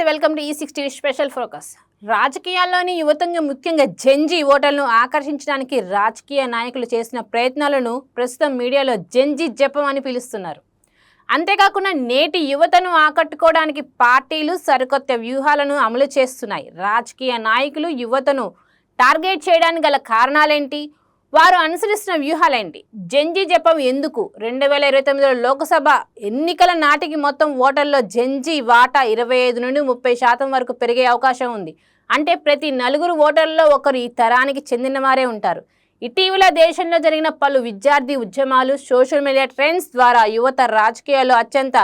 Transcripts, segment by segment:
నమస్తే, welcome to E6 special focus. రాజకీయాల్లోని యువతంగా ముఖ్యంగా జెన్జీ ఓటర్లను ఆకర్షించడానికి రాజకీయ నాయకులు చేసిన ప్రయత్నాలను ప్రస్తుతం మీడియాలో జెన్జీ జపం అని పిలుస్తున్నారు. అంతేకాకుండా నేటి యువతను ఆకట్టుకోవడానికి పార్టీలు సరికొత్త వ్యూహాలను అమలు చేస్తున్నాయి. రాజకీయ నాయకులు యువతను టార్గెట్ చేయడానికి గల కారణాలేంటి, వారు అనుసరిస్తున్న వ్యూహాలేంటి, జెన్జీ జపం ఎందుకు? 2029 లోక్సభ ఎన్నికల నాటికి మొత్తం ఓటర్లో జెన్జీ వాటా 25 నుండి 30% వరకు పెరిగే అవకాశం ఉంది. అంటే ప్రతి నలుగురు ఓటర్లలో ఒకరు ఈ తరానికి చెందిన వారే ఉంటారు. ఇటీవల దేశంలో జరిగిన పలు విద్యార్థి ఉద్యమాలు, సోషల్ మీడియా ట్రెండ్స్ ద్వారా యువత రాజకీయాల్లో అత్యంత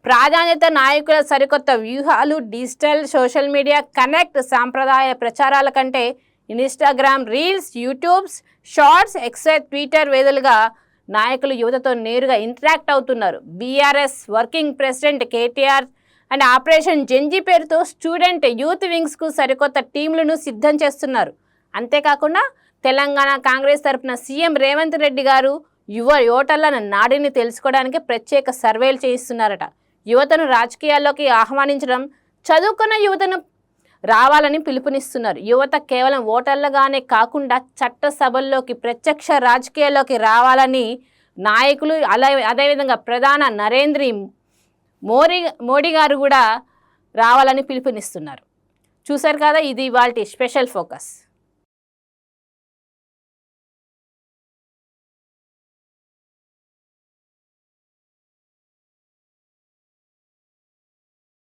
ప్రాధాన్యత నాయకుల సరికొత్త వ్యూహాలు, డిజిటల్ సోషల్ మీడియా కనెక్ట్, సాంప్రదాయ ప్రచారాల కంటే Instagram reels, YouTube's shorts, X, Twitter వేదికగా నాయకులు యువతతో నేరుగా ఇంటరాక్ట్ అవుతున్నారు. BRS working president KTR and operation Gen Z పేరుతో స్టూడెంట్ యూత్ వింగ్స్కు సరికొత్త టీంలను సిద్ధం చేస్తున్నారు. అంతేకాకుండా తెలంగాణ కాంగ్రెస్ తరఫున సీఎం రేవంత్ రెడ్డి గారు యువ ఓటర్ల నాడిని తెలుసుకోవడానికి ప్రత్యేక సర్వేలు చేయిస్తున్నారట. యువతను రాజకీయాల్లోకి ఆహ్వానించడం, చదువుకున్న యువతను రావాలని పిలుపునిస్తున్నారు. యువత కేవలం ఓటర్లుగానే కాకుండా చట్టసభల్లోకి, ప్రత్యక్ష రాజకీయాల్లోకి రావాలని నాయకులు, అదేవిధంగా ప్రధాని నరేంద్ర మోడీ గారు కూడా రావాలని పిలుపునిస్తున్నారు. చూశారు కదా, ఇది ఇవాల్టి స్పెషల్ ఫోకస్.